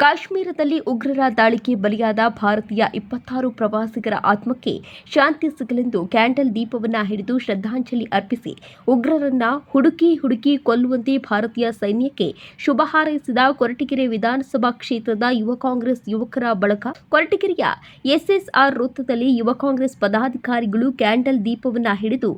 ಕಾಶ್ಮೀರದಲ್ಲಿ ಉಗ್ರರ ದಾಳಿಗೆ ಬಲಿಯಾದ ಭಾರತೀಯ 26 ಪ್ರವಾಸಿಗರ ಆತ್ಮಕ್ಕೆ ಶಾಂತಿ ಸಿಗಲೆಂದು ಕ್ಯಾಂಡಲ್ ದೀಪವನ್ನು ಹಿಡಿದು ಶ್ರದ್ಧಾಂಜಲಿ ಅರ್ಪಿಸಿ ಉಗ್ರರನ್ನ ಹುಡುಕಿ ಕೊಲ್ಲುವಂತೆ ಭಾರತೀಯ ಸೈನ್ಯಕ್ಕೆ ಶುಭ ಹಾರೈಸಿದ ಕೊರಟಗೆರೆ ವಿಧಾನಸಭಾ ಕ್ಷೇತ್ರದ ಯುವ ಕಾಂಗ್ರೆಸ್ ಯುವಕರ ಬಳಗ. ಕೊರಟಗೆರೆಯ ಎಸ್ಎಸ್ಆರ್ ವೃತ್ತದಲ್ಲಿ ಯುವ ಕಾಂಗ್ರೆಸ್ ಪದಾಧಿಕಾರಿಗಳು ಕ್ಯಾಂಡಲ್ ದೀಪವನ್ನು ಹಿಡಿದು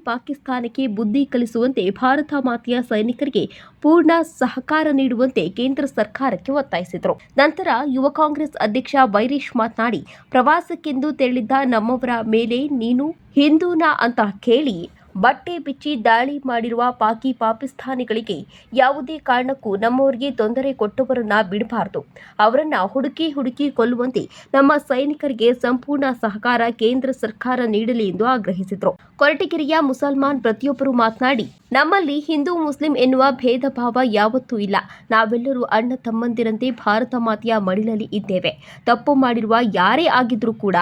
ಪಾಕಿಸ್ತಾನಕ್ಕೆ ಬುದ್ಧಿ ಕಲಿಸುವಂತೆ ಭಾರತ ಮಾತೆಯ ಸೈನಿಕರಿಗೆ ಪೂರ್ಣ ಸಹಕಾರ ನೀಡುವಂತೆ ಕೇಂದ್ರ ಸರ್ಕಾರಕ್ಕೆ ಒತ್ತಾಯಿಸಿದರು. ನಂತರ ಯುವ ಕಾಂಗ್ರೆಸ್ ಅಧ್ಯಕ್ಷ ಬೈರೇಶ್ ಮಾತನಾಡಿ, ಪ್ರವಾಸಕ್ಕೆಂದು ತೆರಳಿದ್ದ ನಮ್ಮವರ ಮೇಲೆ ನೀನು ಹಿಂದೂನಾ ಅಂತ ಕೇಳಿ ಬಟ್ಟೆ ಬಿಚ್ಚಿ ದಾಳಿ ಮಾಡಿರುವ ಪಾಕಿಸ್ತಾನಿಗಳಿಗೆ ಯಾವುದೇ ಕಾರಣಕ್ಕೂ ನಮ್ಮವರಿಗೆ ತೊಂದರೆ ಕೊಟ್ಟವರನ್ನ ಬಿಡಬಾರದು. ಅವರನ್ನ ಹುಡುಕಿ ಕೊಲ್ಲುವಂತೆ ನಮ್ಮ ಸೈನಿಕರಿಗೆ ಸಂಪೂರ್ಣ ಸಹಕಾರ ಕೇಂದ್ರ ಸರ್ಕಾರ ನೀಡಲಿ ಎಂದು ಆಗ್ರಹಿಸಿದರು. ಕೊರಟಗೆರೆಯ ಮುಸಲ್ಮಾನ್ ಪ್ರತಿಯೊಬ್ಬರು ಮಾತನಾಡಿ, ನಮ್ಮಲ್ಲಿ ಹಿಂದೂ ಮುಸ್ಲಿಂ ಎನ್ನುವ ಭೇದ ಭಾವ ಯಾವತ್ತೂ ಇಲ್ಲ. ನಾವೆಲ್ಲರೂ ಅಣ್ಣ ತಮ್ಮಂದಿರಂತೆ ಭಾರತ ಮಾತೆಯ ಮಡಿಲಲ್ಲಿ ಇದ್ದೇವೆ. ತಪ್ಪು ಮಾಡಿರುವ ಯಾರೇ ಆಗಿದ್ರೂ ಕೂಡ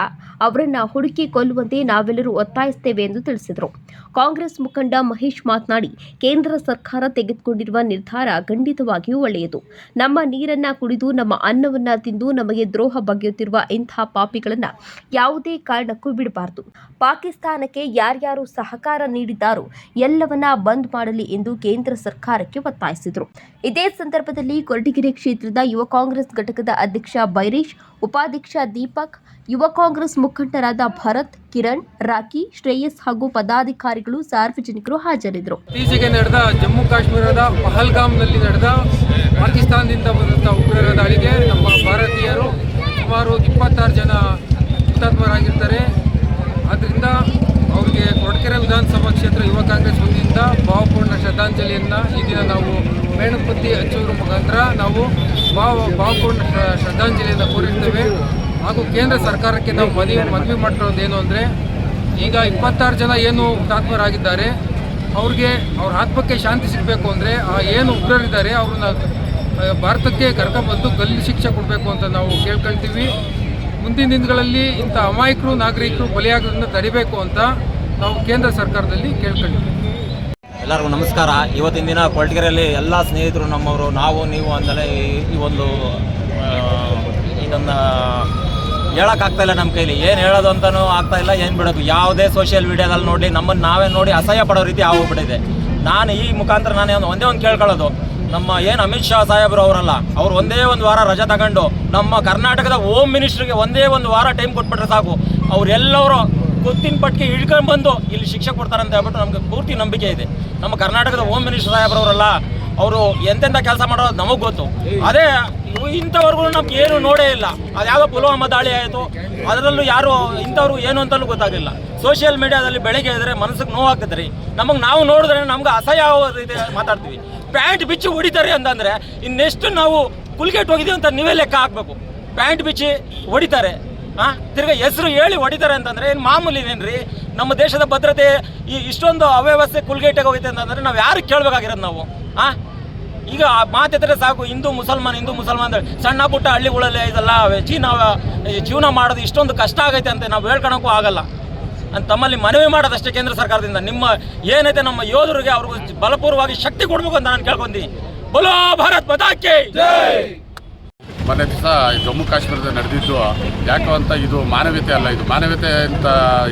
ಅವರನ್ನ ಹುಡುಕಿ ಕೊಲ್ಲುವಂತೆ ನಾವೆಲ್ಲರೂ ಒತ್ತಾಯಿಸುತ್ತೇವೆ ಎಂದು ತಿಳಿಸಿದರು. ಕಾಂಗ್ರೆಸ್ ಮುಖಂಡ ಮಹೇಶ್ ಮಾತನಾಡಿ, ಕೇಂದ್ರ ಸರ್ಕಾರ ತೆಗೆದುಕೊಂಡಿರುವ ನಿರ್ಧಾರ ಖಂಡಿತವಾಗಿಯೂ ಒಳ್ಳೆಯದು. ನಮ್ಮ ನೀರನ್ನ ಕುಡಿದು ನಮ್ಮ ಅನ್ನವನ್ನ ತಿಂದು ನಮಗೆ ದ್ರೋಹ ಬಗೆಯುತ್ತಿರುವ ಇಂಥ ಪಾಪಿಗಳನ್ನ ಯಾವುದೇ ಕಾರಣಕ್ಕೂ ಬಿಡಬಾರದು. ಪಾಕಿಸ್ತಾನಕ್ಕೆ ಯಾರ್ಯಾರು ಸಹಕಾರ ನೀಡಿದ್ದಾರೋ ಎಲ್ಲವನ್ನ ಬಂದ್ ಮಾಡಲಿ ಎಂದು ಕೇಂದ್ರ ಸರ್ಕಾರಕ್ಕೆ ಒತ್ತಾಯಿಸಿದರು. ಇದೇ ಸಂದರ್ಭದಲ್ಲಿ ಕೊರಟಗೆರೆ ಕ್ಷೇತ್ರದ ಯುವ ಕಾಂಗ್ರೆಸ್ ಘಟಕದ ಅಧ್ಯಕ್ಷ ಬೈರೇಶ್, ಉಪಾಧ್ಯಕ್ಷ ದೀಪಕ್, ಯುವ ಕಾಂಗ್ರೆಸ್ ಮುಖಂಡರಾದ ಭರತ್, ಕಿರಣ್, ರಾಕಿ, ಶ್ರೇಯಸ್ ಹಾಗೂ ಪದಾಧಿಕಾರಿಗಳು, ಸಾರ್ವಜನಿಕರು ಹಾಜರಿದ್ದರು. ಇತ್ತೀಚೆಗೆ ನಡೆದ ಜಮ್ಮು ಕಾಶ್ಮೀರದ ಪಹಲ್ಗಾಮ್ನಲ್ಲಿ ನಡೆದ ಪಾಕಿಸ್ತಾನದಿಂದ ಬಂದಂತಹ ಉಗ್ರರ ದಾಳಿಗೆ ನಮ್ಮ ಭಾರತೀಯರು ಸುಮಾರು 26 ಜನ ಹುತಾತ್ಮರಾಗಿರ್ತಾರೆ. ಆದ್ದರಿಂದ ಅವರಿಗೆ ಕೊರಟಗೆರೆ ವಿಧಾನಸಭಾ ಕ್ಷೇತ್ರ ಯುವ ಕಾಂಗ್ರೆಸ್ ವತಿಯಿಂದ ಭಾವಪೂರ್ಣ ಶ್ರದ್ಧಾಂಜಲಿಯನ್ನು ಈ ದಿನ ನಾವು ಮೇಣಪತ್ತಿ ಹಚ್ಚುವುದರ ಮುಖಾಂತರ ನಾವು ಭಾವಪೂರ್ಣ ಶ್ರದ್ಧಾಂಜಲಿಯನ್ನು ಕೋರಿರ್ತೇವೆ. ಹಾಗೂ ಕೇಂದ್ರ ಸರ್ಕಾರಕ್ಕೆ ನಾವು ಮನವಿ ಮಾಡ್ಕೊಳ್ಳೋದು ಏನು ಅಂದರೆ, ಈಗ 26 ಜನ ಏನು ಹುತಾತ್ಮರಾಗಿದ್ದಾರೆ ಅವ್ರಿಗೆ ಅವ್ರ ಆತ್ಮಕ್ಕೆ ಶಾಂತಿ ಸಿಗಬೇಕು ಅಂದರೆ ಏನು ಉಗ್ರರಿದ್ದಾರೆ ಅವ್ರನ್ನ ಭಾರತಕ್ಕೆ ಕರ್ಕೊಂಡ್ಬಂದು ಗಲ್ಲು ಶಿಕ್ಷೆ ಕೊಡಬೇಕು ಅಂತ ನಾವು ಕೇಳ್ಕೊಳ್ತೀವಿ. ಮುಂದಿನ ದಿನಗಳಲ್ಲಿ ಇಂಥ ಅಮಾಯಕರು ನಾಗರಿಕರು ಬಲಿಯಾಗೋದನ್ನ ತಡಿಬೇಕು ಅಂತ ನಾವು ಕೇಂದ್ರ ಸರ್ಕಾರದಲ್ಲಿ ಕೇಳ್ಕೊಳ್ತೀವಿ. ಎಲ್ಲರಿಗೂ ನಮಸ್ಕಾರ. ಇವತ್ತಿನ ದಿನ ಕೊರಟಗೆರೆಯಲ್ಲಿ ಎಲ್ಲ ಸ್ನೇಹಿತರು ನಮ್ಮವರು, ನಾವು ನೀವು ಅಂತಲೇ ಈ ಒಂದು ಇದನ್ನು ಹೇಳೋಕ್ಕಾಗ್ತಾಯಿಲ್ಲ. ನಮ್ಮ ಕೈಲಿ ಏನು ಹೇಳೋದು ಅಂತಲೂ ಆಗ್ತಾಯಿಲ್ಲ, ಏನು ಬಿಡೋದು. ಯಾವುದೇ ಸೋಷಿಯಲ್ ಮೀಡಿಯಾದಲ್ಲಿ ನೋಡಿ ನಮ್ಮನ್ನು ನಾವೇ ನೋಡಿ ಅಸಹ್ಯ ಪಡೋ ರೀತಿ ಆಗೋಗ್ಬಿಟ್ಟಿದೆ. ನಾನು ಈ ಮುಖಾಂತರ ಒಂದೇ ಒಂದು ಕೇಳ್ಕೊಳ್ಳೋದು, ನಮ್ಮ ಏನು ಅಮಿತ್ ಶಾ ಸಾಹೇಬರು ಅವರಲ್ಲ, ಅವ್ರು ಒಂದೇ ಒಂದು ವಾರ ರಜೆ ತಗೊಂಡು ನಮ್ಮ ಕರ್ನಾಟಕದ ಹೋಮ್ ಮಿನಿಸ್ಟ್ರಿಗೆ ಒಂದೇ ಒಂದು ವಾರ ಟೈಮ್ ಕೊಟ್ಬಿಟ್ರೆ ಸಾಕು, ಅವರೆಲ್ಲರೂ ಗೊತ್ತಿನ ಪಟ್ಟಿಗೆ ಹಿಡ್ಕೊಂಡು ಇಲ್ಲಿ ಶಿಕ್ಷೆ ಕೊಡ್ತಾರೆ ಅಂತ ಹೇಳ್ಬಿಟ್ಟು ನಮಗೆ ಪೂರ್ತಿ ನಂಬಿಕೆ ಇದೆ. ನಮ್ಮ ಕರ್ನಾಟಕದ ಹೋಮ್ ಮಿನಿಸ್ಟರ್ ಸಾಹೇಬ್ರವರಲ್ಲ, ಅವರು ಎಂತೆಂಥ ಕೆಲಸ ಮಾಡೋದು ನಮಗೆ ಗೊತ್ತು. ಅದೇ ಇಂಥವ್ರಿಗೂ ನಮ್ಗೆ ಏನು ನೋಡೇ ಇಲ್ಲ. ಅದು ಯಾವುದೋ ಪುಲ್ವಾಮಾ ದಾಳಿ ಆಯಿತು, ಅದರಲ್ಲೂ ಯಾರು ಇಂಥವ್ರು ಏನು ಅಂತಲೂ ಗೊತ್ತಾಗಲಿಲ್ಲ. ಸೋಷಿಯಲ್ ಮೀಡಿಯಾದಲ್ಲಿ ಬೆಳಗ್ಗೆ ಇದ್ರೆ ಮನಸ್ಸಿಗೆ ನೋವಾಗ್ತದೆ ರೀ. ನಮಗೆ ನಾವು ನೋಡಿದ್ರೆ ನಮ್ಗೆ ಅಸಹ್ಯ ರೀತಿ ಮಾತಾಡ್ತೀವಿ. ಪ್ಯಾಂಟ್ ಬಿಚ್ಚಿ ಹೊಡಿತಾರೆ ಅಂತಂದರೆ ಇನ್ನೆಷ್ಟು ನಾವು ಕುಲ್ಗೆಟ್ ಹೋಗಿದ್ದೀವಿ ಅಂತ ನೀವೇ ಲೆಕ್ಕ ಹಾಕಬೇಕು. ಪ್ಯಾಂಟ್ ಬಿಚ್ಚಿ ಹೊಡಿತಾರೆ, ತಿರ್ಗಿ ಹೆಸರು ಹೇಳಿ ಹೊಡಿತಾರೆ ಅಂತಂದರೆ ಏನು ಮಾಮೂಲಿ ಇದೇನ್ರಿ? ನಮ್ಮ ದೇಶದ ಭದ್ರತೆ ಇಷ್ಟೊಂದು ಅವ್ಯವಸ್ಥೆ ಕುಲ್ಗೇಟಿಗೆ ಹೋಗುತ್ತೆ ಅಂತಂದರೆ ನಾವು ಯಾರು ಕೇಳಬೇಕಾಗಿರೋದು ನಾವು? ಈಗ ಮಾತಿದ್ರೆ ಸಾಕು, ಹಿಂದೂ ಮುಸಲ್ಮಾನ್ ಅಂದರೆ ಸಣ್ಣ ಪುಟ್ಟ ಹಳ್ಳಿಗಳಲ್ಲಿ ಇದೆಲ್ಲ ಜೀವನ ಮಾಡೋದು ಇಷ್ಟೊಂದು ಕಷ್ಟ ಆಗೈತೆ ಅಂತ ನಾವು ಹೇಳ್ಕೊಳಕ್ಕೂ ಆಗಲ್ಲ ಅಂತ ತಮ್ಮಲ್ಲಿ ಮನವಿ ಮಾಡೋದಷ್ಟೇ. ಕೇಂದ್ರ ಸರ್ಕಾರದಿಂದ ನಿಮ್ಮ ಏನೈತೆ ನಮ್ಮ ಯೋಧರಿಗೆ ಅವ್ರಿಗೆ ಬಲಪೂರ್ವವಾಗಿ ಶಕ್ತಿ ಕೊಡಬೇಕು ಅಂತ ನಾನು ಕೇಳ್ಕೊಂತೀನಿ. ಬೋಲೋ ಭಾರತ್ ಮಾತಾ ಕಿ ಜೈ. ಮೊನ್ನೆ ದಿವಸ ಜಮ್ಮು ಕಾಶ್ಮೀರದಲ್ಲಿ ನಡೆದಿದ್ದು ಯಾಕೆ ಅಂತ, ಇದು ಮಾನವೀಯತೆ ಅಲ್ಲ, ಇದು ಮಾನವೀಯತೆ ಅಂತ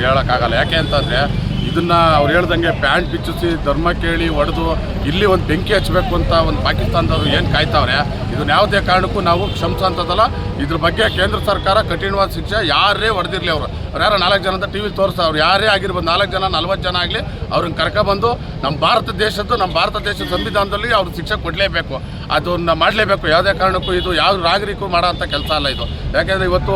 ಹೇಳೋಕ್ಕಾಗಲ್ಲ. ಯಾಕೆ ಅಂತಂದರೆ ಇದನ್ನು ಅವ್ರು ಹೇಳ್ದಂಗೆ ಪ್ಯಾಂಟ್ ಬಿಚ್ಚಿಸಿ ಧರ್ಮ ಕೇಳಿ ಹೊಡೆದು ಇಲ್ಲಿ ಒಂದು ಬೆಂಕಿ ಹಚ್ಚಬೇಕು ಅಂತ ಒಂದು ಪಾಕಿಸ್ತಾನದವರು ಏನು ಕಾಯ್ತಾವ್ರೆ, ಇದನ್ನ ಯಾವುದೇ ಕಾರಣಕ್ಕೂ ನಾವು ಕ್ಷಮಿಸೋಂಥದ್ದಲ್ಲ. ಇದ್ರ ಬಗ್ಗೆ ಕೇಂದ್ರ ಸರ್ಕಾರ ಕಠಿಣವಾದ ಶಿಕ್ಷೆ, ಯಾರೇ ಹೊಡೆದಿರಲಿ ಅವರು ಯಾರೋ 4 ಜನ ಅಂತ ಟಿ ತೋರಿಸ್ತಾ, ಅವ್ರು ಯಾರೇ ಆಗಿರ್ಬೋದು, 4 ಜನ 40 ಜನ ಆಗಲಿ, ಅವ್ರನ್ನ ಕರ್ಕೊಬಂದು ನಮ್ಮ ಭಾರತ ದೇಶದ ಸಂವಿಧಾನದಲ್ಲಿ ಅವ್ರು ಶಿಕ್ಷೆ ಕೊಡಲೇಬೇಕು, ಅದನ್ನು ಮಾಡಲೇಬೇಕು. ಯಾವುದೇ ಕಾರಣಕ್ಕೂ ಇದು ಯಾವ ನಾಗರಿಕರು ಮಾಡೋ ಅಂಥ ಕೆಲಸ ಅಲ್ಲ ಇದು. ಯಾಕೆಂದರೆ ಇವತ್ತು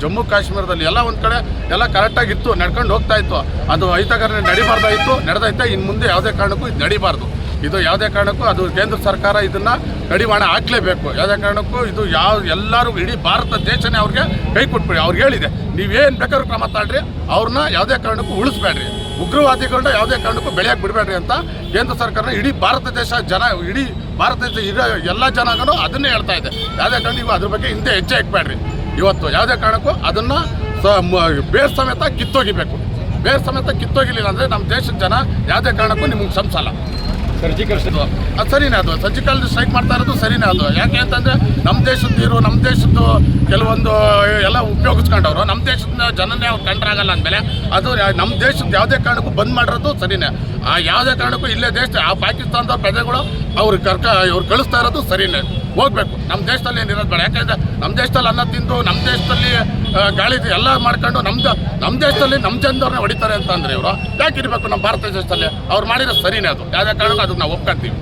ಜಮ್ಮು ಕಾಶ್ಮೀರದಲ್ಲಿ ಎಲ್ಲ ಒಂದು ಕಡೆ ಎಲ್ಲ ಕರೆಕ್ಟಾಗಿತ್ತು, ನಡ್ಕೊಂಡು ಹೋಗ್ತಾ ಇತ್ತು. ಅದು ಅಹಿತಕರ ನಡಿಬಾರ್ದಾಯಿತು, ನಡೆದೈತೆ. ಇನ್ನು ಮುಂದೆ ಯಾವುದೇ ಕಾರಣಕ್ಕೂ ಇದು ನಡಿಬಾರ್ದು. ಇದು ಯಾವುದೇ ಕಾರಣಕ್ಕೂ ಅದು ಕೇಂದ್ರ ಸರ್ಕಾರ ಇದನ್ನು ಕಡಿವಾಣ ಹಾಕಲೇಬೇಕು. ಯಾವುದೇ ಕಾರಣಕ್ಕೂ ಇದು ಎಲ್ಲರೂ ಇಡೀ ಭಾರತ ದೇಶನೇ ಅವ್ರಿಗೆ ಕೈ ಕೊಟ್ಬಿಡಿ. ಅವ್ರಿಗೆ ಹೇಳಿದೆ, ನೀವೇನು ಬೇಕಾದ್ರೂ ಕ್ರಮ ತಾಳ್ರಿ, ಅವ್ರನ್ನ ಯಾವುದೇ ಕಾರಣಕ್ಕೂ ಉಳಿಸ್ಬೇಡ್ರಿ, ಉಗ್ರವಾದಿಗಳನ್ನ ಯಾವುದೇ ಕಾರಣಕ್ಕೂ ಬೆಳೆಯಕ್ಕೆ ಬಿಡಬೇಡ್ರಿ ಅಂತ ಕೇಂದ್ರ ಸರ್ಕಾರ ಇಡೀ ಭಾರತ ದೇಶ ಇಡೀ ಭಾರತ ದೇಶ ಇರೋ ಎಲ್ಲ ಜನಾಂಗನೂ ಅದನ್ನೇ ಹೇಳ್ತಾ ಇದೆ. ಯಾವುದೇ ಕಾರಣ ನೀವು ಅದ್ರ ಬಗ್ಗೆ ಹಿಂದೆ ಹೆಜ್ಜೆ ಹಾಕಬೇಡ್ರಿ. ಇವತ್ತು ಯಾವುದೇ ಕಾರಣಕ್ಕೂ ಅದನ್ನು ಬೇರ್ ಸಮೇತ ಕಿತ್ತೋಗಿಬೇಕು. ಬೇರ್ ಸಮೇತ ಕಿತ್ತೋಗಿಲಿಲ್ಲ ಅಂದರೆ ನಮ್ಮ ದೇಶದ ಜನ ಯಾವುದೇ ಕಾರಣಕ್ಕೂ ನಿಮಗೆ ಕ್ಷಮಿಸಲ್ಲ. ಅದು ಸರಿನೇ, ಅದು ಸರ್ಜಿಕಲ್ ಸ್ಟ್ರೈಕ್ ಮಾಡ್ತಾ ಇರೋದು ಸರಿನೇ. ಅದು ಯಾಕೆ ಅಂತಂದರೆ ನಮ್ಮ ದೇಶದ ನೀರು, ನಮ್ಮ ದೇಶದ್ದು ಕೆಲವೊಂದು ಎಲ್ಲ ಉಪಯೋಗಿಸ್ಕೊಂಡವ್ರು, ನಮ್ಮ ದೇಶದ ಜನನೇ ಅವ್ರು ಕಂಡ್ರಾಗಲ್ಲ ಅಂದಮೇಲೆ ಅದು ನಮ್ಮ ದೇಶದ ಯಾವುದೇ ಕಾರಣಕ್ಕೂ ಬಂದ್ ಮಾಡಿರೋದು ಸರಿನೇ. ಆ ಯಾವುದೇ ಕಾರಣಕ್ಕೂ ಇಲ್ಲೇ ದೇಶ ಆ ಪಾಕಿಸ್ತಾನದ ಪ್ರಜೆಗಳು ಇವ್ರು ಕಳಿಸ್ತಾ ಇರೋದು ಸರಿನೇ. ಹೋಗ್ಬೇಕು, ನಮ್ಮ ದೇಶದಲ್ಲಿ ಏನಿರೋದು ಬೇಡ. ಯಾಕೆಂದರೆ ನಮ್ಮ ದೇಶದಲ್ಲಿ ಅನ್ನ ತಿಂದು, ನಮ್ಮ ದೇಶದಲ್ಲಿ ಗಾಳಿ ಎಲ್ಲ ಮಾಡ್ಕೊಂಡು ನಮ್ಮ ದೇಶದಲ್ಲಿ ನಮ್ಮ ಜನದವ್ರನ್ನ ಹೊಡಿತಾರೆ ಅಂತ ಅಂದರೆ ಇವರು ಯಾಕೆ ಇರಬೇಕು ನಮ್ಮ ಭಾರತ ದೇಶದಲ್ಲಿ? ಅವ್ರು ಮಾಡಿರೋ ಸರಿನೇ, ಅದು ಯಾವುದೇ ಕಾರಣಕ್ಕೂ ಅದಕ್ಕೆ ನಾವು ಒಪ್ಕೊಳ್ತೀವಿ.